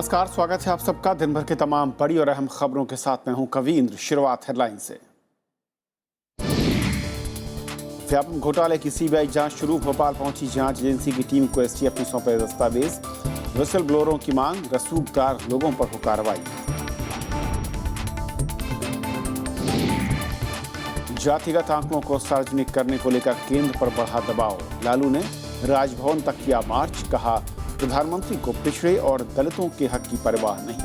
नमस्कार, स्वागत है आप सबका दिन भर के तमाम बड़ी और अहम खबरों के साथ मैं हूं कवींद्र। शुरुआत हेडलाइन से। व्यापम घोटाले की सीबीआई जांच शुरू। भोपाल पहुंची जांच एजेंसी की टीम को एसटीएफ ने सौंपे दस्तावेज। विसल ब्लोअरों की मांग, रसूखदार लोगों पर हो कार्रवाई। जातिगत आंकड़ों को सार्वजनिक करने को लेकर केंद्र पर बढ़ा दबाव। लालू ने राजभवन तक किया मार्च, कहा प्रधानमंत्री को पिछड़े और दलितों के हक की परवाह नहीं।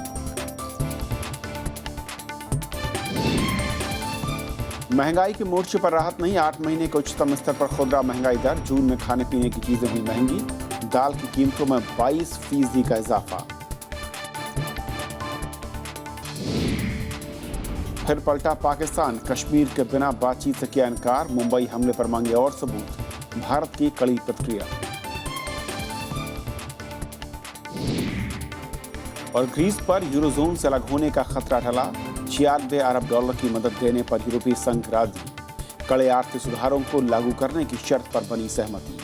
महंगाई के मोर्चे पर राहत नहीं। 8 महीने के उच्चतम स्तर पर खुदरा महंगाई दर। जून में खाने पीने की चीजें हुई महंगी। दाल की कीमतों में 22% का इजाफा। फिर पलटा पाकिस्तान। कश्मीर के बिना बातचीत से किया इनकार। मुंबई हमले पर मांगे और सबूत। भारत की कड़ी प्रतिक्रिया। और ग्रीस पर यूरोजोन से अलग होने का खतरा टला। $96 अरब की मदद देने पर यूरोपीय संघ राजी। कड़े आर्थिक सुधारों को लागू करने की शर्त पर बनी सहमति।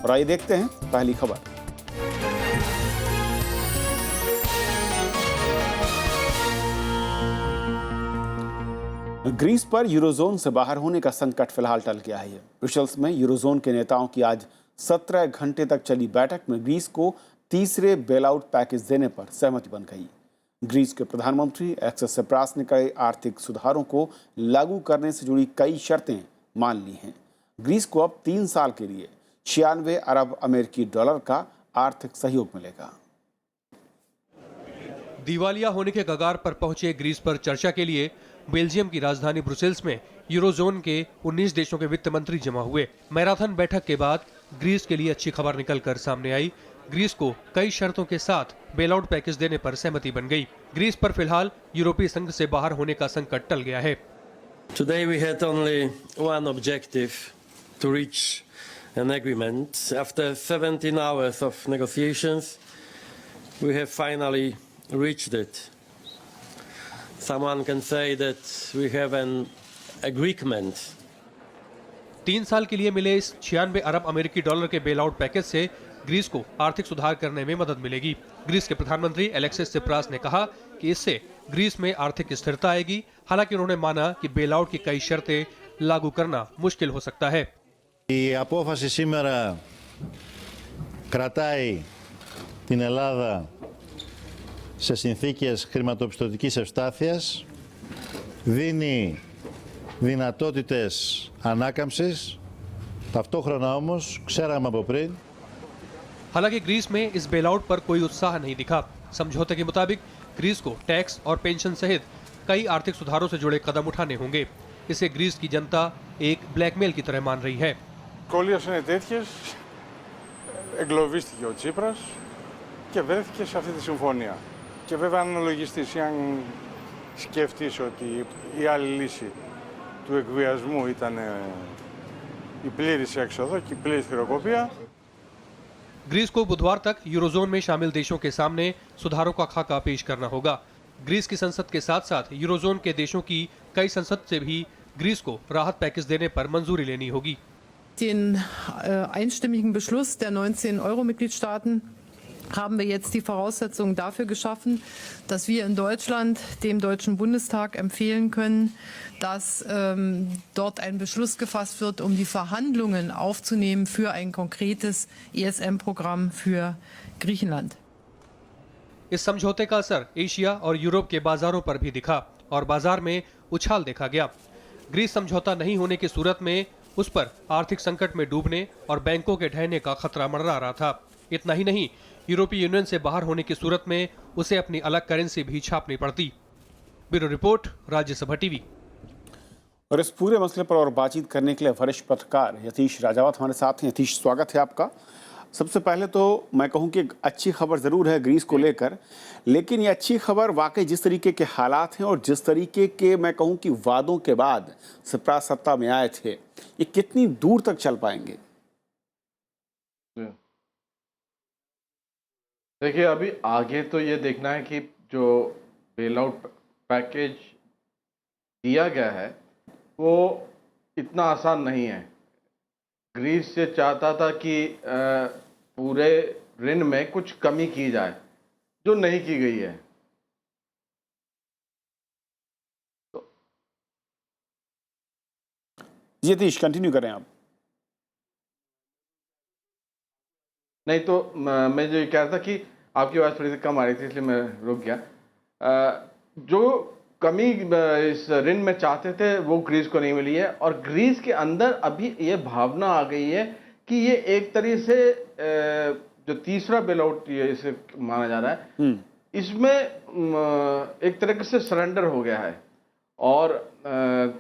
और आइए देखते हैं पहली खबर। ग्रीस पर यूरोजोन से बाहर होने का संकट फिलहाल टल गया है। ब्रुसेल्स में यूरोजोन के नेताओं की आज 17 घंटे तक चली बैठक में ग्रीस को तीसरे बेलआउट पैकेज देने पर सहमति बन गई। ग्रीस के प्रधानमंत्री एक्सिस सिप्रास ने कई आर्थिक सुधारों को लागू करने से जुड़ी कई शर्तें मान ली हैं। ग्रीस को अब 3 साल के लिए $96 अरब का आर्थिक सहयोग मिलेगा। दिवालिया होने के कगार पर पहुंचे ग्रीस पर चर्चा के लिए बेल्जियम की राजधानी ब्रुसेल्स में यूरोजोन के 19 देशों के वित्त मंत्री जमा हुए। मैराथन बैठक के बाद ग्रीस के लिए अच्छी खबर निकलकर सामने आई। ग्रीस को कई शर्तों के साथ बेलआउट पैकेज देने पर सहमति बन गई। ग्रीस पर फिलहाल यूरोपीय संघ से बाहर होने का संकट टल गया है। Today we had only one objective, to reach an agreement. After 17 hours of negotiations, we have finally reached it. Someone can say that we have an agreement. 3 साल के लिए मिले इस $96 अरब के बेलआउट पैकेज से ग्रीस को आर्थिक सुधार करने में मदद मिलेगी। ग्रीस के प्रधानमंत्री एलेक्सिस सिप्रास ने कहा कि इससे ग्रीस में आर्थिक स्थिरता आएगी। हालांकि उन्होंने माना कि बेलआउट की कई शर्तें लागू करना मुश्किल हो सकता है। Η απόφαση σήμερα κρατάει την Ελλάδα σε συνθήκες χρηματοπιστωτικής ευστάθειας, δίνει δυνατότητες ανάκαμψης, ταυτόχρονα όμως ξέραμε από πριν। हालांकि ग्रीस में इस बेलआउट पर कोई उत्साह नहीं दिखा। समझौते के मुताबिक ग्रीस को टैक्स और पेंशन सहित कई आर्थिक सुधारों से जुड़े कदम उठाने होंगे। इसे ग्रीस की जनता एक ब्लैकमेल की तरह मान रही है। Δυσκολίες είναι τέτοιες, εγκλωβίστηκε ο Τσίπρας και βρέθηκε σε αυτή τη συμφωνία. Και βέβαια αν αναλογιστείς ή αν σκεφτείς ότι η άλλη λύση του εκβιασμού ήταν η πλήρης έξοδο και η πλήρης χρεοκοπία। ग्रीस को बुधवार तक यूरोजोन में शामिल देशों के सामने सुधारों का खाका पेश करना होगा। ग्रीस की संसद के साथ साथ यूरोजोन के देशों की कई संसद से भी ग्रीस को राहत पैकेज देने पर मंजूरी लेनी होगी। Den einstimmigen Beschluss der 19 Euro-Mitgliedstaaten haben wir jetzt die Voraussetzungen dafür geschaffen, dass wir in Deutschland dem Deutschen Bundestag empfehlen können, dass dort ein Beschluss gefasst wird, um die Verhandlungen aufzunehmen für ein konkretes ESM-Programm für Griechenland. इस समझौते का असर Asia और Europe के बाजारों पर भी दिखा और बाजार में उछाल देखा गया। ग्रीस समझौता नहीं होने की सूरत में उस पर आर्थिक संकट में डूबने और बैंकों के ढहने का खतरा मंडरा रहा था। इतना ही नहीं, यूरोपीय यूनियन से बाहर होने की सूरत में उसे अपनी अलग करेंसी भी छापनी पड़ती। Bureau report, Rajya Sabha TV. और इस पूरे मसले पर और बातचीत करने के लिए वरिष्ठ पत्रकार यतीश राजावत हमारे साथ हैं। यतीश, स्वागत है आपका। सबसे पहले तो मैं कहूं कि एक अच्छी खबर ज़रूर है ग्रीस को लेकर, लेकिन ये अच्छी खबर वाकई जिस तरीके के हालात हैं और जिस तरीके के मैं कहूं कि वादों के बाद सिप्रास सत्ता में आए थे, ये कितनी दूर तक चल पाएंगे? देखिए, अभी आगे तो ये देखना है कि जो बेल आउट पैकेज दिया गया है वो इतना आसान नहीं है। ग्रीस से चाहता था कि पूरे ऋण में कुछ कमी की जाए, जो नहीं की गई है। जी यतीश, कंटिन्यू करें आप। नहीं तो मैं जो ये कह रहा था कि आपकी आवाज़ थोड़ी सी कम आ रही थी, इसलिए मैं रुक गया। जो कमी इस ऋण में चाहते थे वो ग्रीस को नहीं मिली है, और ग्रीस के अंदर अभी ये भावना आ गई है कि ये एक तरीके से जो तीसरा बेल आउट ये इसे माना जा रहा है, इसमें एक तरीके से सरेंडर हो गया है। और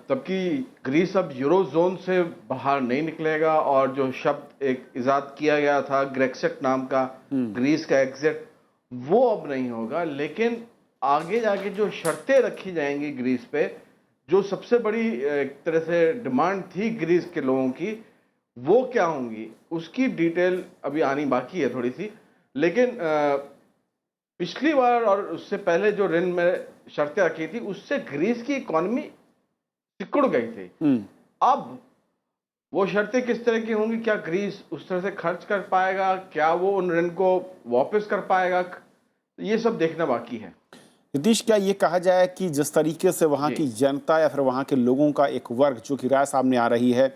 तबकि ग्रीस अब यूरो जोन से बाहर नहीं निकलेगा, और जो शब्द एक इजाद किया गया था ग्रेक्सिट नाम का, ग्रीस का एग्जिट, वो अब नहीं होगा। लेकिन आगे जाके जो शर्तें रखी जाएंगी ग्रीस पे, जो सबसे बड़ी एक तरह से डिमांड थी ग्रीस के लोगों की, वो क्या होंगी उसकी डिटेल अभी आनी बाकी है थोड़ी सी। लेकिन पिछली बार और उससे पहले जो ऋण में शर्तें रखी थी, उससे ग्रीस की इकोनॉमी सिकुड़ गई थी। अब वो शर्तें किस तरह की होंगी, क्या ग्रीस उस तरह से खर्च कर पाएगा, क्या वो उन ऋण को वापस कर पाएगा, ये सब देखना बाकी है। यतीश, क्या ये कहा जाए कि जिस तरीके से वहाँ की जनता या फिर वहाँ के लोगों का एक वर्ग जो कि राय सामने आ रही है,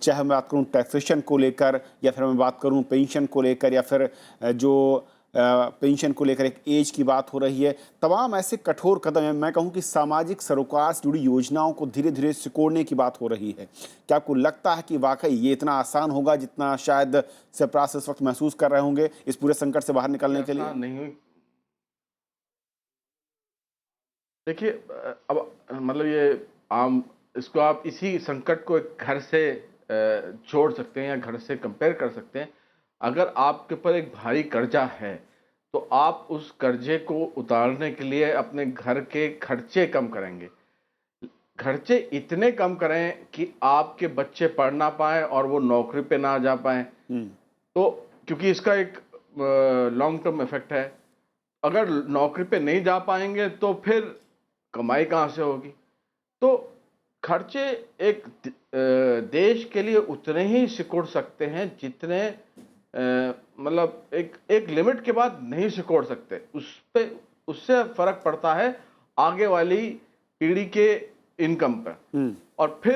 चाहे मैं बात करूँ टैक्सेशन को लेकर, या फिर मैं बात करूँ पेंशन को लेकर, या फिर जो पेंशन को लेकर एक एज की बात हो रही है, तमाम ऐसे कठोर कदम हैं, मैं कहूँ कि सामाजिक सरोकार से जुड़ी योजनाओं को धीरे धीरे सिकोड़ने की बात हो रही है। क्या आपको लगता है कि वाकई ये इतना आसान होगा जितना शायद सेप्रास इस वक्त महसूस कर रहे होंगे इस पूरे संकट से बाहर निकलने के लिए? नहीं हुई। देखिए, अब मतलब ये आम, इसको आप इसी संकट को एक घर से जोड़ सकते हैं या घर से कंपेयर कर सकते हैं। अगर आपके ऊपर एक भारी कर्जा है, तो आप उस कर्जे को उतारने के लिए अपने घर के खर्चे कम करेंगे। खर्चे इतने कम करें कि आपके बच्चे पढ़ ना पाएं और वो नौकरी पे ना जा पाएं। तो क्योंकि इसका एक लॉन्ग टर्म इफेक्ट है। अगर नौकरी पे नहीं जा पाएंगे तो फिर कमाई कहाँ से होगी? तो खर्चे एक देश के लिए उतने ही सिकुड़ सकते हैं जितने मतलब एक लिमिट के बाद नहीं सिकुड़ सकते। उससे फर्क पड़ता है आगे वाली पीढ़ी के इनकम पर, और फिर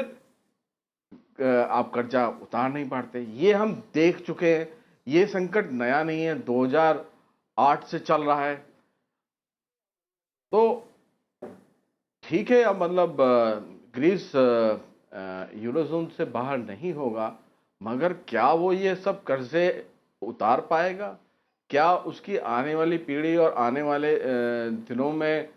आप कर्जा उतार नहीं पाते। ये हम देख चुके हैं, ये संकट नया नहीं है, 2008 से चल रहा है। तो ठीक है, अब मतलब ग्रीस यूरोजोन से बाहर नहीं होगा, मगर क्या वो ये सब कर्जे उतार पाएगा? क्या उसकी आने वाली पीढ़ी और आने वाले दिनों में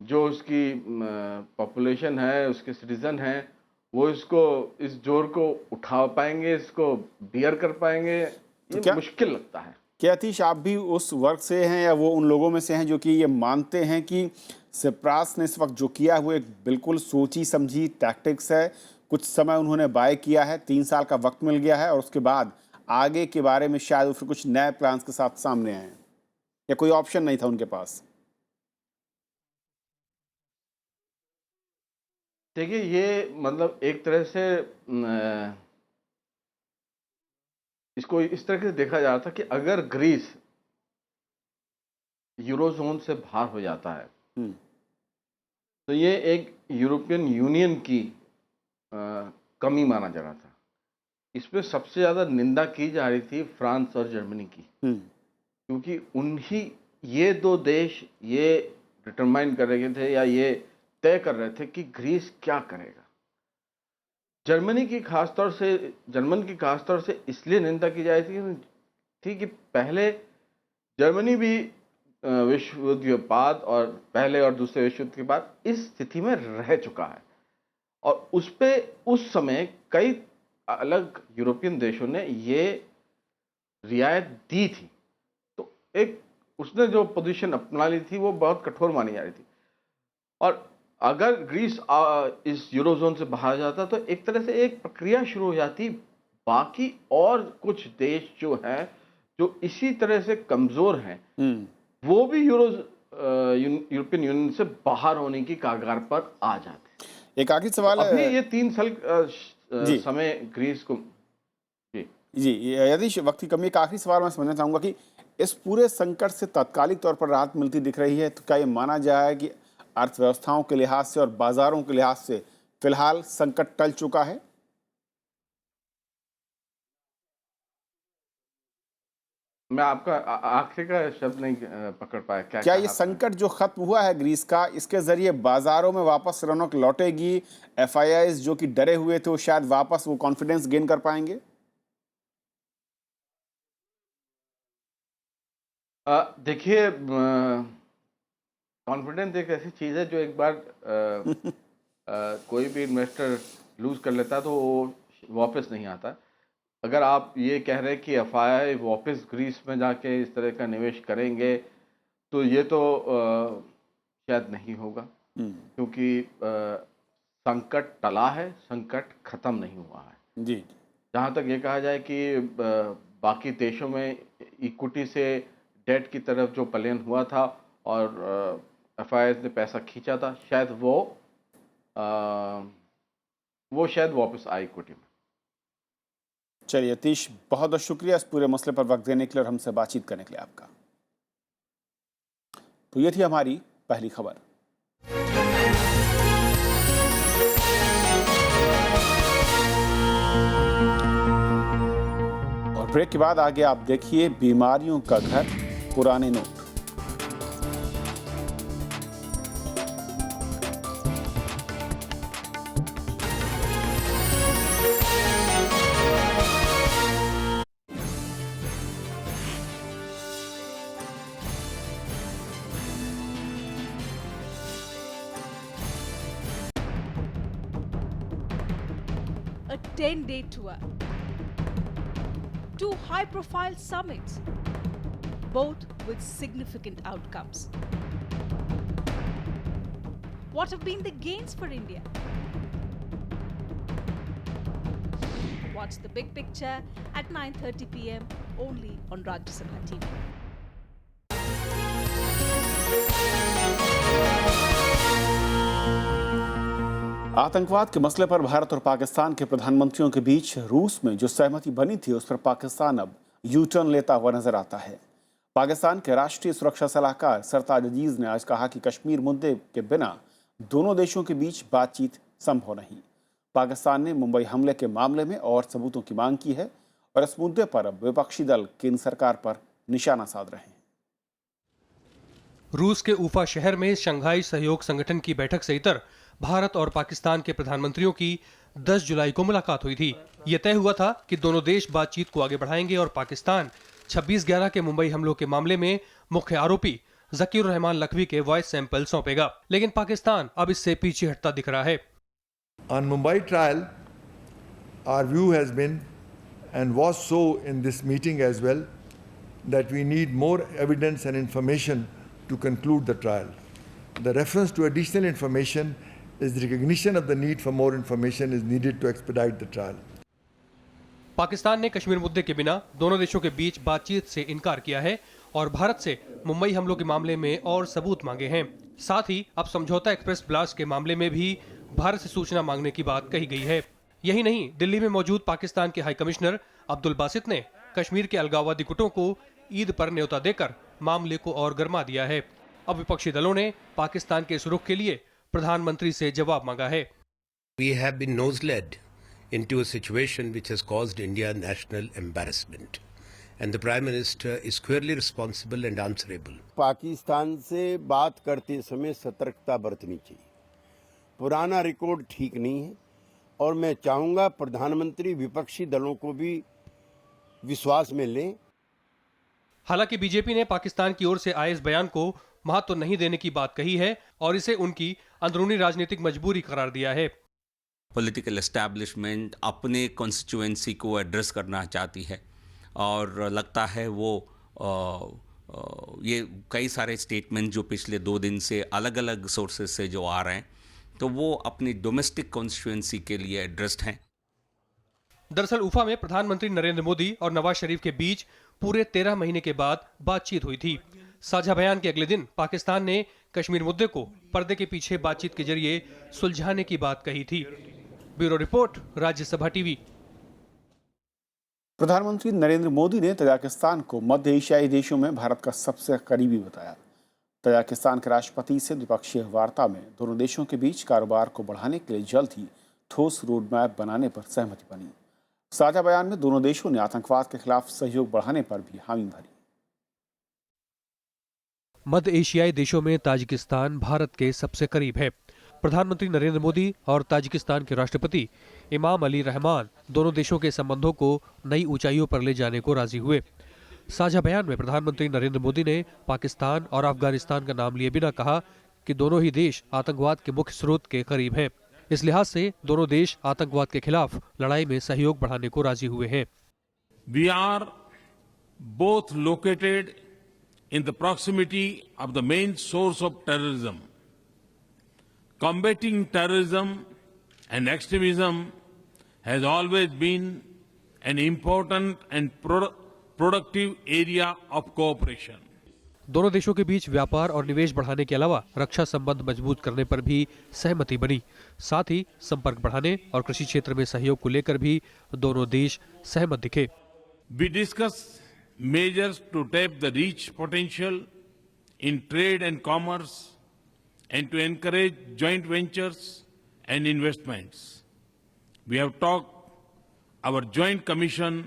जो उसकी पॉपुलेशन है, उसके सिटीजन हैं, वो इस जोर को उठा पाएंगे, इसको बियर कर पाएंगे? ये मुश्किल लगता है। क्या यतीश, आप भी उस वर्ग से हैं या वो उन लोगों में से हैं जो कि ये मानते हैं कि सेप्रास ने इस वक्त जो किया है वो एक बिल्कुल सोची समझी टैक्टिक्स है, कुछ समय उन्होंने बाय किया है, 3 साल का वक्त मिल गया है और उसके बाद आगे के बारे में शायद फिर कुछ नए प्लान्स के साथ सामने आए, या कोई ऑप्शन नहीं था उनके पास? देखिए, ये मतलब एक तरह से इसको इस तरह से देखा जा रहा था कि अगर ग्रीस यूरोजोन से बाहर हो जाता है, तो ये एक यूरोपियन यूनियन की कमी माना जा रहा था। इस पे सबसे ज़्यादा निंदा की जा रही थी फ्रांस और जर्मनी की, क्योंकि ये दो देश ये डिटरमाइन कर रहे थे या ये तय कर रहे थे कि ग्रीस क्या करेगा। जर्मन की खासतौर से इसलिए निंदा की जा रही थी कि पहले जर्मनी भी विश्व युद्ध के बाद और पहले और दूसरे विश्व युद्ध के बाद इस स्थिति में रह चुका है, और उस समय कई अलग यूरोपियन देशों ने ये रियायत दी थी। तो एक उसने जो पोजीशन अपना ली थी वो बहुत कठोर मानी जा रही थी, और अगर ग्रीस इस यूरोजोन से बाहर जाता तो एक तरह से एक प्रक्रिया शुरू हो जाती। बाकी और कुछ देश जो हैं जो इसी तरह से कमज़ोर हैं, वो भी यूरोपियन यूनियन से बाहर होने की कगार पर आ जाते। एक आखिरी सवाल अभी ये 3 साल समय ग्रीस को जी, यदि वक्त की कमी, एक आखिरी सवाल मैं समझना चाहूँगा कि इस पूरे संकट से तात्कालिक तौर पर राहत मिलती दिख रही है, तो क्या ये माना जाए कि अर्थव्यवस्थाओं के लिहाज से और बाजारों के लिहाज से फिलहाल संकट टल चुका है? मैं आपका आखिरी का शब्द नहीं पकड़ पाया। क्या क्या कहा ये आपने? संकट जो खत्म हुआ है ग्रीस का, इसके जरिए बाजारों में वापस रौनक लौटेगी? एफआईआईज जो कि डरे हुए थे वो शायद वापस वो कॉन्फिडेंस गेन कर पाएंगे? देखिए, कॉन्फिडेंस एक ऐसी चीज़ है जो एक बार कोई भी इन्वेस्टर लूज कर लेता है तो वो वापस नहीं आता। अगर आप ये कह रहे हैं कि एफआईआई वापस ग्रीस में जाके इस तरह का निवेश करेंगे, तो ये तो शायद नहीं होगा, क्योंकि संकट टला है, संकट खत्म नहीं हुआ है। जी, जहाँ तक ये कहा जाए कि बाकी देशों में इक्विटी से डेट की तरफ जो पलायन हुआ था और एफआईआई ने पैसा खींचा था, शायद वो शायद वापस आए इक्विटी में। चलिए यतीश, बहुत बहुत शुक्रिया इस पूरे मसले पर वक्त देने के लिए और हमसे बातचीत करने के लिए आपका। तो ये थी हमारी पहली खबर। और ब्रेक के बाद आगे आप देखिए बीमारियों का घर, पुराने note. A 10-day tour, 2 high-profile summits, both with significant outcomes. What have been the gains for India? Watch the big picture at 9:30 p.m. only on Rajya Sabha TV. आतंकवाद के मसले पर भारत और पाकिस्तान के प्रधानमंत्रियों के बीच रूस में जो सहमति बनी थी, उस पर पाकिस्तान अब यू टर्न लेता हुआ नजर आता है। पाकिस्तान के राष्ट्रीय सुरक्षा सलाहकार सरताज अजीज ने आज कहा कि कश्मीर मुद्दे के बिना दोनों देशों के बीच बातचीत संभव नहीं। पाकिस्तान ने मुंबई हमले के मामले में और सबूतों की मांग की है और इस मुद्दे पर अब विपक्षी दल केंद्र सरकार पर निशाना साध रहे हैं। रूस के उफा शहर में शंघाई सहयोग संगठन की बैठक से इतर भारत और पाकिस्तान के प्रधानमंत्रियों की 10 जुलाई को मुलाकात हुई थी। यह तय हुआ था कि दोनों देश बातचीत को आगे बढ़ाएंगे और पाकिस्तान 26/11 के मुंबई हमलों के मामले में मुख्य आरोपी जकीर रहमान लखवी के वॉइस सैंपल सौंपेगा, लेकिन पाकिस्तान अब इससे पीछे हटता दिख रहा है। On Mumbai trial, our view has been, and was so in this meeting as well, that we need more evidence and information to conclude the trial. The reference to additional information is the recognition of the need for more information is needed to expedite the trial. Pakistan ने कश्मीर मुद्दे के बिना दोनों देशों के बीच बातचीत से इनकार किया है और भारत से मुंबई हमलों के मामले में और सबूत मांगे हैं। साथ ही अब समझौता एक्सप्रेस ब्लास्ट के मामले में भी भारत से सूचना मांगने की बात कही गई है। यही नहीं, दिल्ली में मौजूद पाकिस्तान के हाई कमिश्नर अब्दुल बासित ने कश्मीर के अलगाववादी गुटों को ईद पर न्योता देकर मामले को और गर्मा दिया है। अब विपक्षी दलों ने पाकिस्तान के इस रुख के लिए प्रधानमंत्री से जवाब मांगा है। We have been nose-led into a situation which has caused India national embarrassment, and the Prime Minister is squarely responsible and answerable. Pakistan से बात करते समय सतर्कता बरतनी चाहिए। पुराना रिकॉर्ड ठीक नहीं है और मैं चाहूंगा प्रधानमंत्री विपक्षी दलों को भी विश्वास में लें। हालांकि बीजेपी ने पाकिस्तान की ओर से आए इस बयान को महत्व नहीं देने की बात कही है और इसे उनकी अंदरूनी राजनीतिक मजबूरी करार दिया है। पॉलिटिकल एस्टैब्लिशमेंट अपने कॉन्स्टिट्यूएंसी को एड्रेस करना चाहती है और लगता है वो ये कई सारे स्टेटमेंट जो पिछले 2 दिन से अलग अलग सोर्सेज से जो आ रहे हैं, तो वो अपनी डोमेस्टिक कॉन्स्टिट्यूएंसी के लिए एड्रेस्ड हैं। दरअसल उफा में प्रधानमंत्री नरेंद्र मोदी और नवाज शरीफ के बीच पूरे 13 महीने के बाद बातचीत हुई थी। साझा बयान के अगले दिन पाकिस्तान ने कश्मीर मुद्दे को पर्दे के पीछे बातचीत के जरिए सुलझाने की बात कही थी। Bureau report, Rajya Sabha TV. प्रधानमंत्री नरेंद्र मोदी ने तजाकिस्तान को मध्य एशियाई देशों में भारत का सबसे करीबी बताया। तजाकिस्तान के राष्ट्रपति से द्विपक्षीय वार्ता में दोनों देशों के बीच कारोबार को बढ़ाने के लिए जल्द ही ठोस रोड मैप बनाने पर सहमति बनी। साझा बयान में दोनों देशों ने आतंकवाद के खिलाफ सहयोग बढ़ाने पर भी हामी भरी। मध्य एशियाई देशों में ताजिकिस्तान भारत के सबसे करीब है। प्रधानमंत्री नरेंद्र मोदी और ताजिकिस्तान के राष्ट्रपति इमाम अली रहमान दोनों देशों के संबंधों को नई ऊंचाइयों पर ले जाने को राजी हुए। साझा बयान में प्रधानमंत्री नरेंद्र मोदी ने पाकिस्तान और अफगानिस्तान का नाम लिए बिना कहा कि दोनों ही देश आतंकवाद के मुख्य स्रोत के करीब हैं। इस लिहाज से दोनों देश आतंकवाद के खिलाफ लड़ाई में सहयोग बढ़ाने को राजी हुए हैं। We are both located in the proximity of the main source of terrorism. Combating terrorism and extremism has always been an important and productive area of cooperation. दोनों देशों के बीच व्यापार और निवेश बढ़ाने के अलावा रक्षा संबंध मजबूत करने पर भी सहमति बनी। साथ ही संपर्क बढ़ाने और कृषि क्षेत्र में सहयोग को लेकर भी दोनों देश सहमत दिखे। We discussed measures to tap the rich potential in trade and commerce and to encourage joint ventures and investments. We have talked our joint commission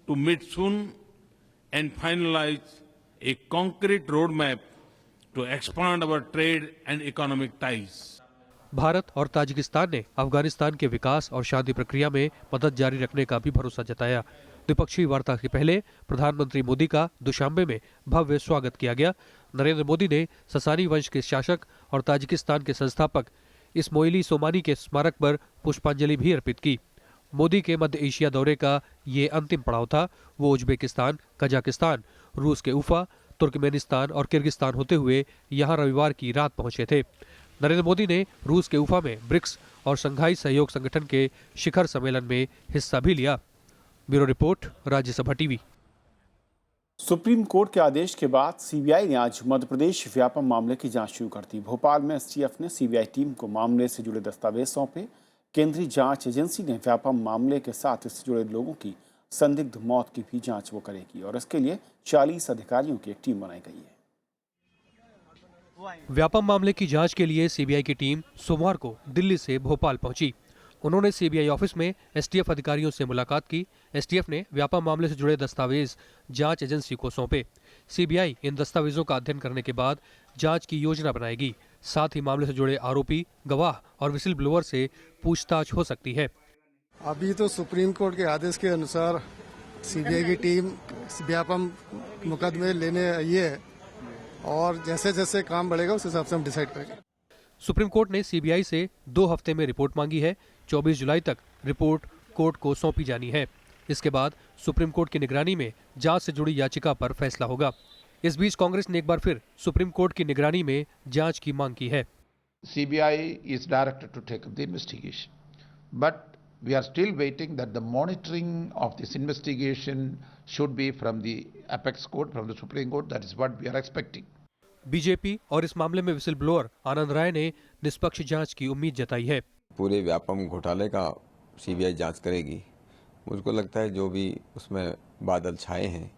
to meet soon and finalize a concrete roadmap to expand our trade and economic ties. Bharat और Tajikistan ने अफगानिस्तान के विकास और शांति प्रक्रिया में मदद जारी रखने का भी भरोसा जताया। द्विपक्षीय वार्ता के पहले प्रधानमंत्री मोदी का दुशांबे में भव्य स्वागत किया गया। नरेंद्र मोदी ने ससानी वंश के शासक और ताजिकिस्तान के संस्थापक इस्माइली सोमानी के स्मारक पर पुष्पांजलि भी अर्पित की। मोदी के मध्य एशिया दौरे का ये अंतिम पड़ाव था। वो उज्बेकिस्तान, कजाकिस्तान, रूस के उफा, तुर्कमेनिस्तान और किर्गिस्तान होते हुए यहाँ रविवार की रात पहुंचे थे। नरेंद्र मोदी ने रूस के उफा में ब्रिक्स और शंघाई सहयोग संगठन के शिखर सम्मेलन में हिस्सा भी लिया। Bureau report, Rajya Sabha TV. Supreme court के आदेश के बाद सीबीआई ने आज मध्य प्रदेश व्यापम मामले की जांच शुरू कर दी। भोपाल में एसटीएफ ने सीबीआई टीम को मामले से जुड़े दस्तावेज सौंपे। केंद्रीय जांच एजेंसी ने व्यापम मामले के साथ इससे जुड़े लोगों की संदिग्ध मौत की भी जांच वो करेगी और इसके लिए 40 अधिकारियों की एक टीम बनाई गई है। व्यापम मामले की जांच के लिए सीबीआई की टीम सोमवार को दिल्ली से भोपाल पहुंची। उन्होंने सीबीआई ऑफिस में एसटीएफ अधिकारियों से मुलाकात की। एसटीएफ ने व्यापम मामले से जुड़े दस्तावेज जांच एजेंसी को सौंपे। सीबीआई इन दस्तावेजों का अध्ययन करने के बाद जांच की योजना बनाएगी। साथ ही मामले से जुड़े आरोपी, गवाह और विसिल ब्लोअर से पूछताछ हो सकती है। अभी तो सुप्रीम कोर्ट के आदेश के अनुसार सीबीआई की टीम व्यापम मुकदमे लेने आई है और जैसे जैसे काम बढ़ेगा उस हिसाब से हम डिसाइड करेंगे। सुप्रीम कोर्ट ने सीबीआई से 2 हफ्ते में रिपोर्ट मांगी है। 24 जुलाई तक रिपोर्ट कोर्ट को सौंपी जानी है। इसके बाद सुप्रीम कोर्ट की निगरानी में जांच से जुड़ी याचिका पर फैसला होगा। इस बीच कांग्रेस ने एक बार फिर सुप्रीम कोर्ट की निगरानी में जांच की मांग की है। CBI is directed to take up the investigation, but we are still waiting that the monitoring of this investigation should be from the apex court, from the Supreme Court. That is what we are expecting. BJP और इस मामले में whistle blower आनंद राय ने निष्पक्ष जांच की उम्मीद जताई है। पूरे व्यापम घोटाले का सीबीआई जांच करेगी। मुझको लगता है जो भी उसमें बादल छाए हैं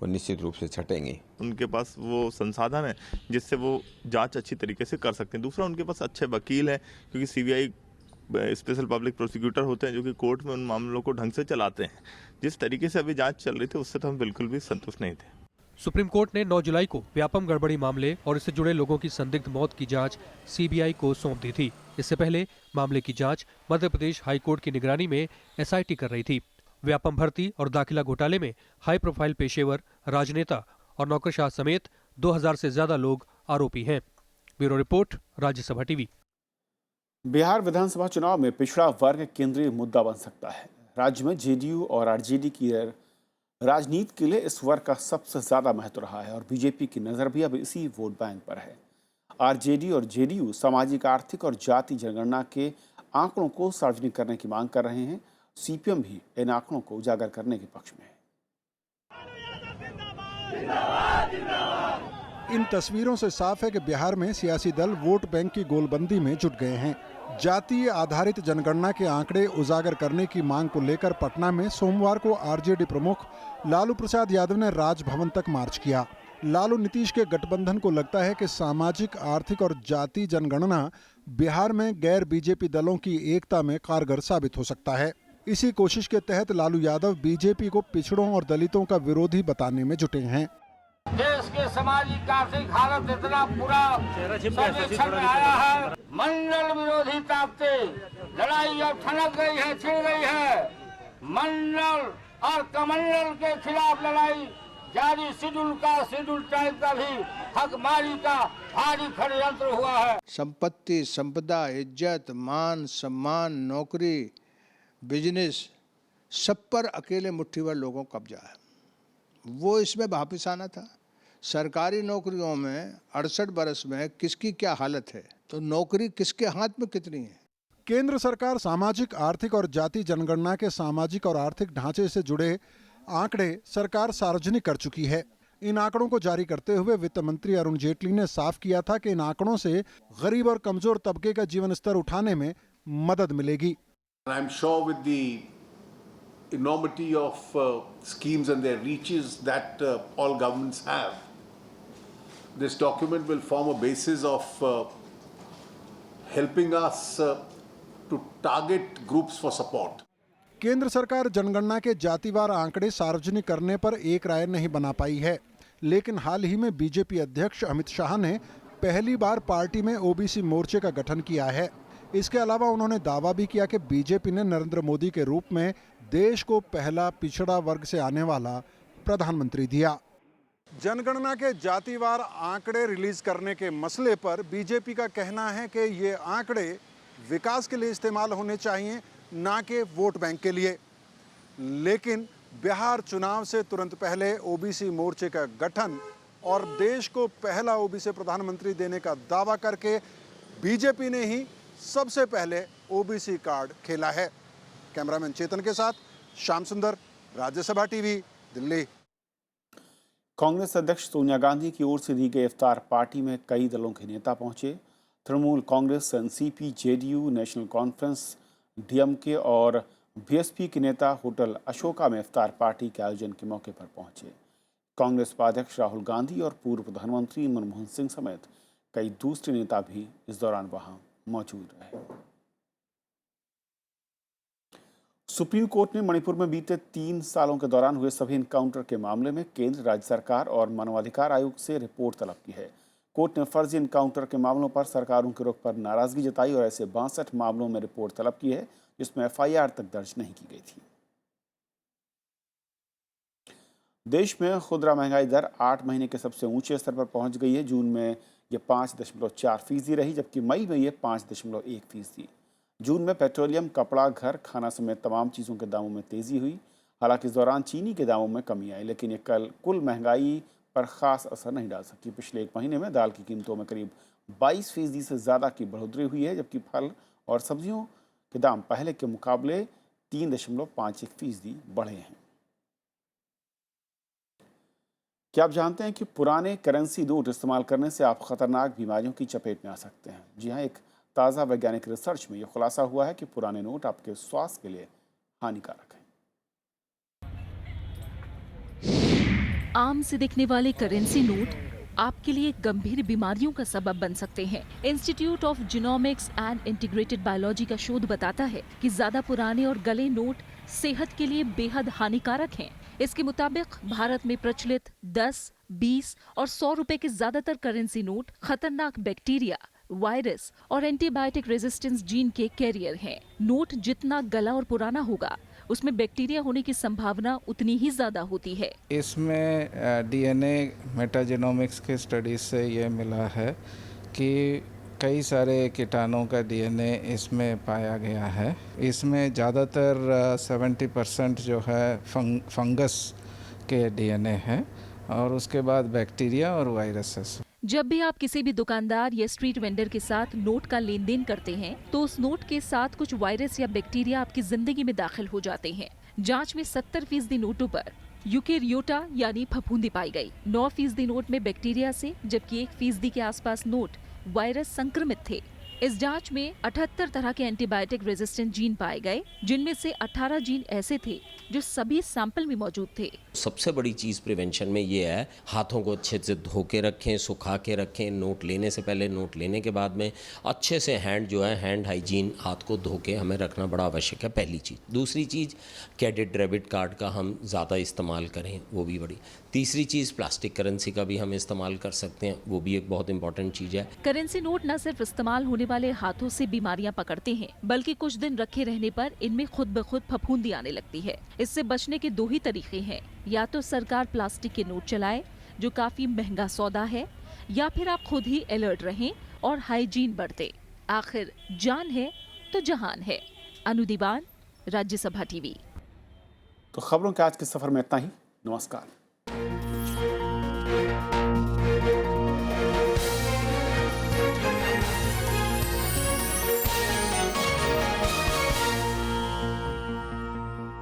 वो निश्चित रूप से छटेंगे। उनके पास वो संसाधन है जिससे वो जांच अच्छी तरीके से कर सकते हैं। दूसरा, उनके पास अच्छे वकील हैं क्योंकि सीबीआई स्पेशल पब्लिक प्रोसिक्यूटर होते हैं जो कि कोर्ट में उन मामलों को ढंग से चलाते हैं। जिस तरीके से अभी जांच चल रही थी उससे तो हम बिल्कुल भी संतुष्ट नहीं थे। सुप्रीम कोर्ट ने 9 जुलाई को व्यापम गड़बड़ी मामले और इससे जुड़े लोगों की संदिग्ध मौत की जांच सीबीआई को सौंप दी थी। इससे पहले मामले की जांच मध्य प्रदेश हाई कोर्ट की निगरानी में एसआईटी कर रही थी। व्यापम भर्ती और दाखिला घोटाले में हाई प्रोफाइल पेशेवर, राजनेता और नौकरशाह समेत 2000 से ज्यादा लोग आरोपी हैं। Bureau report, Rajya Sabha TV. Bihar विधानसभा चुनाव में पिछड़ा वर्ग केंद्रीय मुद्दा बन सकता है। राज्य में जेडीयू और आरजेडी की राजनीति के लिए इस वर्ग का सबसे ज्यादा महत्व रहा है और बीजेपी की नजर भी अब इसी वोट बैंक पर है। आरजेडी और जेडीयू सामाजिक, आर्थिक और जाति जनगणना के आंकड़ों को सार्वजनिक करने की मांग कर रहे हैं। सीपीएम भी इन आंकड़ों को उजागर करने के पक्ष में है। इन तस्वीरों से साफ है कि बिहार में सियासी दल वोट बैंक की गोलबंदी में जुट गए हैं। जातीय आधारित जनगणना के आंकड़े उजागर करने की मांग को लेकर पटना में सोमवार को आरजेडी प्रमुख लालू प्रसाद यादव ने राजभवन तक मार्च किया। लालू नीतीश के गठबंधन को लगता है कि सामाजिक, आर्थिक और जाति जनगणना बिहार में गैर बीजेपी दलों की एकता में कारगर साबित हो सकता है। इसी कोशिश के तहत लालू यादव बीजेपी को पिछड़ों और दलितों का विरोधी बताने में जुटे हैं। देश के सामाजिक आर्थिक हालत इतना पूरा सर्वेक्षण में आया है, मंडल विरोधी ताकतें लड़ाई अब ठनक गई है, छिड़ गई है। मंडल और कमंडल के खिलाफ लड़ाई जारी, शेड्यूल टाइप का भी हकमारी का भारी षड्यंत्र हुआ है। संपत्ति, संपदा, इज्जत, मान सम्मान, नौकरी, बिजनेस, सब पर अकेले मुट्ठीभर लोगों का कब्जा है। वो इसमें वापिस आना था। सरकारी नौकरियों में 68 बरस में किसकी क्या हालत है, तो नौकरी किसके हाथ में कितनी है। केंद्र सरकार सामाजिक, आर्थिक और जाति जनगणना के सामाजिक और आर्थिक ढांचे से जुड़े आंकड़े सरकार सार्वजनिक कर चुकी है। इन आंकड़ों को जारी करते हुए वित्त मंत्री अरुण जेटली ने साफ किया था कि इन आंकड़ों से गरीब और कमजोर तबके का जीवन स्तर उठाने में मदद मिलेगी। I am sure with the enormity of schemes and their reaches that all governments have, this document will form a basis of helping us to target groups for support. केंद्र सरकार जनगणना के जातिवार आंकड़े सार्वजनिक करने पर एक राय नहीं बना पाई है, लेकिन हाल ही में बीजेपी अध्यक्ष अमित शाह ने पहली बार पार्टी में ओबीसी मोर्चे का गठन किया है। इसके अलावा उन्होंने दावा भी किया कि बीजेपी ने नरेंद्र मोदी के रूप में देश को पहला पिछड़ा वर्ग से आने वाला प्रधानमंत्री दिया। जनगणना के जातिवार आंकड़े रिलीज करने के मसले पर बीजेपी का कहना है कि ये आंकड़े विकास के लिए इस्तेमाल होने चाहिए, ना कि वोट बैंक के लिए। लेकिन बिहार चुनाव से तुरंत पहले ओबीसी मोर्चे का गठन और देश को पहला ओबीसी प्रधानमंत्री देने का दावा करके बीजेपी ने ही सबसे पहले ओबीसी कार्ड खेला है। कैमरामैन चेतन के साथ श्याम सुंदर, राज्यसभा टीवी, दिल्ली। कांग्रेस अध्यक्ष सोनिया गांधी की ओर से दी गई इफ्तार पार्टी में कई दलों के नेता पहुंचे। Trinamool Congress, NCP, JDU, national conference, DMK और बीएसपी के नेता होटल अशोका में इफ्तार पार्टी के आयोजन के मौके पर पहुंचे। कांग्रेस उपाध्यक्ष राहुल गांधी और पूर्व प्रधानमंत्री मनमोहन सिंह समेत कई दूसरे नेता भी इस दौरान वहां मौजूद रहे। सुप्रीम कोर्ट ने मणिपुर में बीते 3 सालों के दौरान हुए सभी एनकाउंटर के मामले में केंद्र, राज्य सरकार और मानवाधिकार आयोग से रिपोर्ट तलब की है। कोर्ट ने फर्जी एनकाउंटर के मामलों पर सरकारों के रुख पर नाराजगी जताई और ऐसे 62 मामलों में रिपोर्ट तलब की है जिसमें एफआईआर तक दर्ज नहीं की गई थी। देश में खुदरा महंगाई दर 8 महीने के सबसे ऊंचे स्तर पर पहुंच गई है। जून में यह 5.4% रही, जबकि मई में यह 5.1%। जून में पेट्रोलियम, कपड़ा, घर, खाना समेत तमाम चीज़ों के दामों में तेज़ी हुई। हालांकि इस दौरान चीनी के दामों में कमी आई, लेकिन ये कुल महंगाई पर ख़ास असर नहीं डाल सकी। पिछले 1 महीने में दाल की कीमतों में करीब 22% से ज़्यादा की बढ़ोतरी हुई है, जबकि फल और सब्जियों के दाम पहले के मुकाबले 3.51% बढ़े हैं। क्या आप जानते हैं कि पुराने करेंसी नोट इस्तेमाल करने से आप खतरनाक बीमारियों की चपेट में आ सकते हैं? जी हाँ, एक ताज़ा वैज्ञानिक रिसर्च में यह खुलासा हुआ है कि पुराने नोट आपके स्वास्थ्य के लिए हानिकारक हैं। आम से दिखने वाले करेंसी नोट आपके लिए गंभीर बीमारियों का सबब बन सकते हैं। Institute of genomics and integrated biology का शोध बताता है कि ज्यादा पुराने और गले नोट सेहत के लिए बेहद हानिकारक हैं। इसके मुताबिक भारत में प्रचलित 10, 20 और 100 रुपए के ज्यादातर करेंसी नोट खतरनाक बैक्टीरिया, वायरस और एंटीबायोटिक रेजिस्टेंस जीन के कैरियर हैं। नोट जितना गला और पुराना होगा, उसमें बैक्टीरिया होने की संभावना उतनी ही ज़्यादा होती है। इसमें डीएनए मेटाजेनोमिक्स के स्टडीज से ये मिला है कि कई सारे कीटाणुओं का डीएनए इसमें पाया गया है। इसमें ज़्यादातर 70% जो है फंगस के डीएनए है और उसके बाद बैक्टीरिया और वायरसेस। जब भी आप किसी भी दुकानदार या स्ट्रीट वेंडर के साथ नोट का लेन देन करते हैं तो उस नोट के साथ कुछ वायरस या बैक्टीरिया आपकी जिंदगी में दाखिल हो जाते हैं। जांच में 70% नोटों पर यूकेरियोटा यानी फफूंदी पाई गई। 9% नोट में बैक्टीरिया से, जबकि 1% के आसपास नोट वायरस संक्रमित थे। इस जांच में 78 तरह के एंटीबायोटिक रेजिस्टेंट जीन पाए गए, जिनमें से 18 जीन ऐसे थे जो सभी सैंपल में मौजूद थे। सबसे बड़ी चीज़ प्रिवेंशन में ये है, हाथों को अच्छे से धो के रखें, सुखा के रखें, नोट लेने से पहले, नोट लेने के बाद में अच्छे से हैंड हाइजीन, हाथ को धो के हमें रखना बड़ा आवश्यक है, पहली चीज़। दूसरी चीज़, क्रेडिट डेबिट कार्ड का हम ज़्यादा इस्तेमाल करें, वो भी बड़ी। तीसरी चीज़, प्लास्टिक करेंसी का भी हम इस्तेमाल कर सकते हैं, वो भी एक बहुत इंपॉर्टेंट चीज़ है। करेंसी नोट न सिर्फ इस्तेमाल होने वाले हाथों से बीमारियां पकड़ते हैं, बल्कि कुछ दिन रखे रहने पर इनमें खुद ब खुद फफूंदी आने लगती है। इससे बचने के दो ही तरीके हैं, या तो सरकार प्लास्टिक के नोट चलाए, जो काफी महंगा सौदा है, या फिर आप खुद ही अलर्ट रहें और हाइजीन बरतें। आखिर जान है तो जहान है। अनु दीवान, राज्यसभा टीवी। तो खबरों के आज के सफर में इतना ही। नमस्कार।